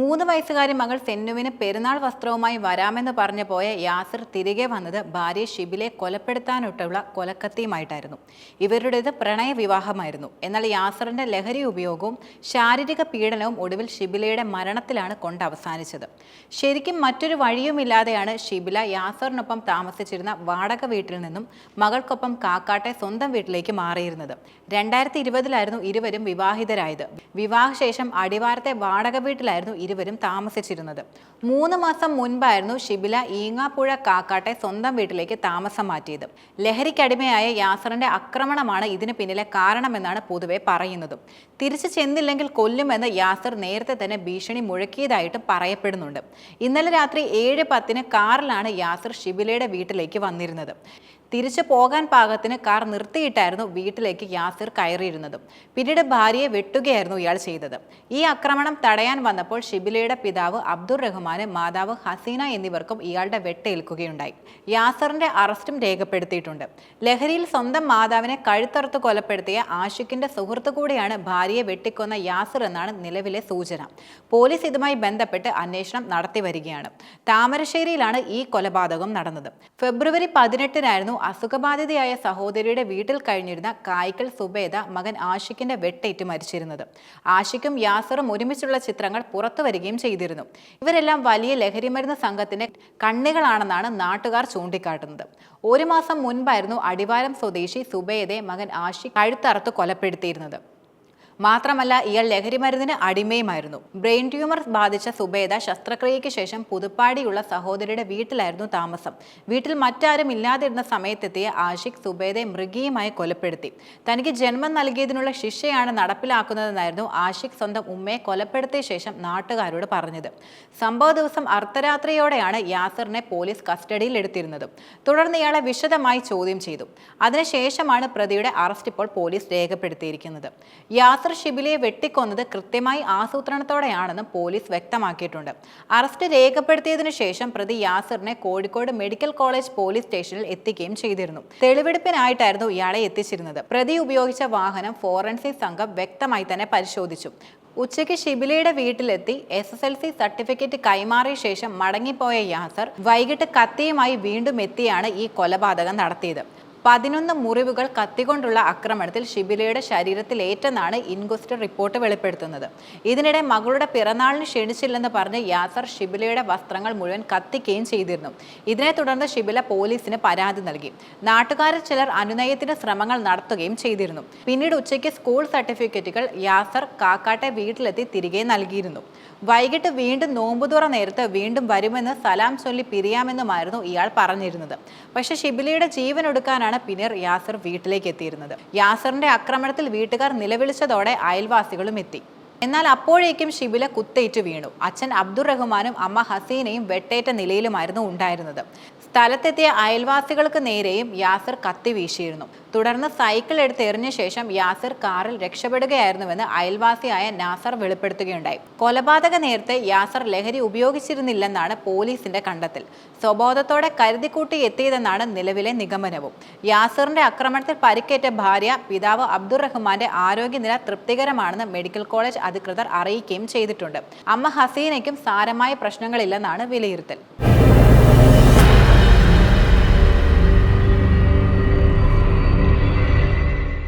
3 വയസ്സുകാരി മകൾ സെന്നുവിന് പെരുന്നാൾ വസ്ത്രവുമായി വരാമെന്ന് പറഞ്ഞു പോയ യാസിർ തിരികെ വന്നത് ഭാര്യ ഷിബിലെ കൊലപ്പെടുത്താനിട്ടുള്ള കൊലക്കത്തിയുമായിട്ടായിരുന്നു. ഇവരുടേത് പ്രണയ വിവാഹമായിരുന്നു. എന്നാൽ യാസിറിന്റെ ലഹരി ഉപയോഗവും ശാരീരിക പീഡനവും ഒടുവിൽ ഷിബിലയുടെ മരണത്തിലാണ് കൊണ്ടവസാനിച്ചത്. ശരിക്കും മറ്റൊരു വഴിയുമില്ലാതെയാണ് ഷിബില യാസിറിനൊപ്പം താമസിച്ചിരുന്ന വാടക വീട്ടിൽ നിന്നും മകൾക്കൊപ്പം കാക്കാട്ടെ സ്വന്തം വീട്ടിലേക്ക് മാറിയിരുന്നത്. 2020-ലായിരുന്നു ഇരുവരും വിവാഹിതരായത്. വിവാഹശേഷം അടിവാരത്തെ വാടക വീട്ടിലായിരുന്നു ഇരുവരും താമസിച്ചിരുന്നത്. 3 മാസം മുൻപായിരുന്നു ഷിബില ഈങ്ങാപ്പുഴ കാക്കാട്ടെ സ്വന്തം വീട്ടിലേക്ക് താമസം മാറ്റിയത്. ലഹരിക്കടിമയായ യാസിറിന്റെ ആക്രമണമാണ് ഇതിന് പിന്നിലെ കാരണമെന്നാണ് പൊതുവെ പറയുന്നത്. തിരിച്ചു ചെന്നില്ലെങ്കിൽ കൊല്ലുമെന്ന് യാസിർ നേരത്തെ തന്നെ ഭീഷണി മുഴക്കിയതായിട്ട് പറയപ്പെടുന്നുണ്ട്. ഇന്നലെ രാത്രി 7:10-ന് കാറിലാണ് യാസിർ ഷിബിലയുടെ വീട്ടിലേക്ക് വന്നിരുന്നത്. തിരിച്ചു പോകാൻ പാകത്തിന് കാർ നിർത്തിയിട്ടായിരുന്നു വീട്ടിലേക്ക് യാസിർ കയറിയിരുന്നത്. പിന്നീട് ഭാര്യയെ വെട്ടുകയായിരുന്നു ഇയാൾ ചെയ്തത്. ഈ ആക്രമണം തടയാൻ വന്നപ്പോൾ ഷിബിലയുടെ പിതാവ് അബ്ദുൾ റഹ്മാന്, മാതാവ് ഹസീന എന്നിവർക്കും ഇയാളുടെ വെട്ടേൽക്കുകയുണ്ടായി. യാസിറിന്റെ അറസ്റ്റും രേഖപ്പെടുത്തിയിട്ടുണ്ട്. ലഹരിയിൽ സ്വന്തം മാതാവിനെ കഴുത്തറുത്ത് കൊലപ്പെടുത്തിയ ആഷിഖിന്റെ സുഹൃത്തു കൂടിയാണ് ഭാര്യയെ വെട്ടിക്കൊന്ന യാസിർ എന്നാണ് നിലവിലെ സൂചന. പോലീസ് ഇതുമായി ബന്ധപ്പെട്ട് അന്വേഷണം നടത്തി വരികയാണ്. താമരശ്ശേരിയിലാണ് ഈ കൊലപാതകം നടന്നത്. ഫെബ്രുവരി 18-നായിരുന്നു അസുഖബാധിതയായ സഹോദരിയുടെ വീട്ടിൽ കഴിഞ്ഞിരുന്ന കായ്ക്കൽ സുബേദ മകൻ ആഷിഖിന്റെ വെട്ടേറ്റ് മരിച്ചിരുന്നത്. ആഷിഖും യാസിറും ഒരുമിച്ചുള്ള ചിത്രങ്ങൾ പുറത്തു വരികയും ചെയ്തിരുന്നു. ഇവരെല്ലാം വലിയ ലഹരിമരുന്ന് സംഘത്തിന്റെ കണ്ണികളാണെന്നാണ് നാട്ടുകാർ ചൂണ്ടിക്കാട്ടുന്നത്. 1 മാസം മുൻപായിരുന്നു അടിവാരം സ്വദേശി സുബേദയെ മകൻ ആഷിഖ് കഴുത്തറുത്ത് കൊലപ്പെടുത്തിയിരുന്നത്. മാത്രമല്ല, ഇയാൾ ലഹരിമരുന്നിന് അടിമയുമായിരുന്നു. ബ്രെയിൻ ട്യൂമർ ബാധിച്ച സുബേദ ശസ്ത്രക്രിയയ്ക്ക് ശേഷം പുതുപ്പാടിയുള്ള സഹോദരിയുടെ വീട്ടിലായിരുന്നു താമസം. വീട്ടിൽ മറ്റാരും ഇല്ലാതിരുന്ന സമയത്തെത്തിയ ആഷിഖ് സുബേദയെ മൃഗീയമായി കൊലപ്പെടുത്തി. തനിക്ക് ജന്മം നൽകിയതിനുള്ള ശിക്ഷയാണ് നടപ്പിലാക്കുന്നതെന്നായിരുന്നു ആഷിഖ് സ്വന്തം ഉമ്മയെ കൊലപ്പെടുത്തിയ ശേഷം നാട്ടുകാരോട് പറഞ്ഞത്. സംഭവ ദിവസം അർദ്ധരാത്രിയോടെയാണ് യാസിറിനെ പോലീസ് കസ്റ്റഡിയിൽ എടുത്തിരുന്നത്. തുടർന്ന് ഇയാളെ വിശദമായി ചോദ്യം ചെയ്തു. അതിനുശേഷമാണ് പ്രതിയുടെ അറസ്റ്റ് ഇപ്പോൾ പോലീസ് രേഖപ്പെടുത്തിയിരിക്കുന്നത്. യാസിർ ഷിബിലയെ വെട്ടിക്കൊന്നത് കൃത്യമായി ആസൂത്രണത്തോടെയാണെന്ന് പോലീസ് വ്യക്തമാക്കിയിട്ടുണ്ട്. അറസ്റ്റ് രേഖപ്പെടുത്തിയതിനു ശേഷം പ്രതി യാസിറിനെ കോഴിക്കോട് മെഡിക്കൽ കോളേജ് പോലീസ് സ്റ്റേഷനിൽ എത്തിക്കുകയും ചെയ്തിരുന്നു. തെളിവെടുപ്പിനായിട്ടായിരുന്നു ഇയാളെ എത്തിച്ചിരുന്നത്. പ്രതി ഉപയോഗിച്ച വാഹനം ഫോറൻസിക് സംഘം വ്യക്തമായി തന്നെ പരിശോധിച്ചു. ഉച്ചയ്ക്ക് ഷിബിലയുടെ വീട്ടിലെത്തി SSLC സർട്ടിഫിക്കറ്റ് കൈമാറിയ ശേഷം മടങ്ങിപ്പോയ യാസിർ വൈകിട്ട് കത്തിയുമായി വീണ്ടും എത്തിയാണ് ഈ കൊലപാതകം നടത്തിയത്. 11 മുറിവുകൾ കത്തികൊണ്ടുള്ള ആക്രമണത്തിൽ ഷിബിലയുടെ ശരീരത്തിലേറ്റെന്നാണ് ഇൻക്വസ്റ്റ് റിപ്പോർട്ട് വെളിപ്പെടുത്തുന്നത്. ഇതിനിടെ മകളുടെ പിറന്നാളിന് ക്ഷണിച്ചില്ലെന്ന് പറഞ്ഞ് യാസിർ ഷിബിലയുടെ വസ്ത്രങ്ങൾ മുഴുവൻ കത്തിക്കുകയും ചെയ്തിരുന്നു. ഇതിനെ തുടർന്ന് ഷിബില പോലീസിന് പരാതി നൽകി. നാട്ടുകാരിൽ ചിലർ അനുനയത്തിന് ശ്രമങ്ങൾ നടത്തുകയും ചെയ്തിരുന്നു. പിന്നീട് ഉച്ചയ്ക്ക് സ്കൂൾ സർട്ടിഫിക്കറ്റുകൾ യാസിർ കാക്കാട്ടെ വീട്ടിലെത്തി തിരികെ നൽകിയിരുന്നു. വൈകിട്ട് വീണ്ടും നോമ്പുതുറ നേരത്ത് വീണ്ടും വരുമെന്ന് സലാം ചൊല്ലി പിരിയാമെന്നുമായിരുന്നു ഇയാൾ പറഞ്ഞിരുന്നത്. പക്ഷേ ഷിബിലയുടെ ജീവൻ ഒടുക്കാനാണ് പിന്നീട് യാസിർ വീട്ടിലേക്ക് എത്തിയിരുന്നത്. യാസിറിന്റെ ആക്രമണത്തിൽ വീട്ടുകാർ നിലവിളിച്ചതോടെ അയൽവാസികളും എത്തി. എന്നാൽ അപ്പോഴേക്കും ഷിബില കുത്തേറ്റ് വീണു. അച്ഛൻ അബ്ദുൾ റഹ്മാനും അമ്മ ഹസീനയും വെട്ടേറ്റ നിലയിലുമായിരുന്നു ഉണ്ടായിരുന്നത്. സ്ഥലത്തെത്തിയ അയൽവാസികൾക്ക് നേരെയും യാസിർ കത്തി വീശിയിരുന്നു. തുടർന്ന് സൈക്കിൾ എടുത്ത് എറിഞ്ഞ ശേഷം യാസിർ കാറിൽ രക്ഷപ്പെടുകയായിരുന്നുവെന്ന് അയൽവാസിയായ നാസർ വെളിപ്പെടുത്തുകയുണ്ടായി. കൊലപാതക നേരത്തെ യാസിർ ലഹരി ഉപയോഗിച്ചിരുന്നില്ലെന്നാണ് പോലീസിന്റെ കണ്ടെത്തൽ. സ്വബോധത്തോടെ കരുതിക്കൂട്ടി എത്തിയതെന്നാണ് നിലവിലെ നിഗമനവും. യാസിറിന്റെ ആക്രമണത്തിൽ പരിക്കേറ്റ ഭാര്യ, പിതാവ് അബ്ദുൾ റഹ്മാന്റെ ആരോഗ്യനില തൃപ്തികരമാണെന്ന് മെഡിക്കൽ കോളേജ് അധികൃതർ അറിയിക്കുകയും ചെയ്തിട്ടുണ്ട്. അമ്മ ഹസീനയ്ക്കും സാരമായ പ്രശ്നങ്ങളില്ലെന്നാണ് വിലയിരുത്തൽ.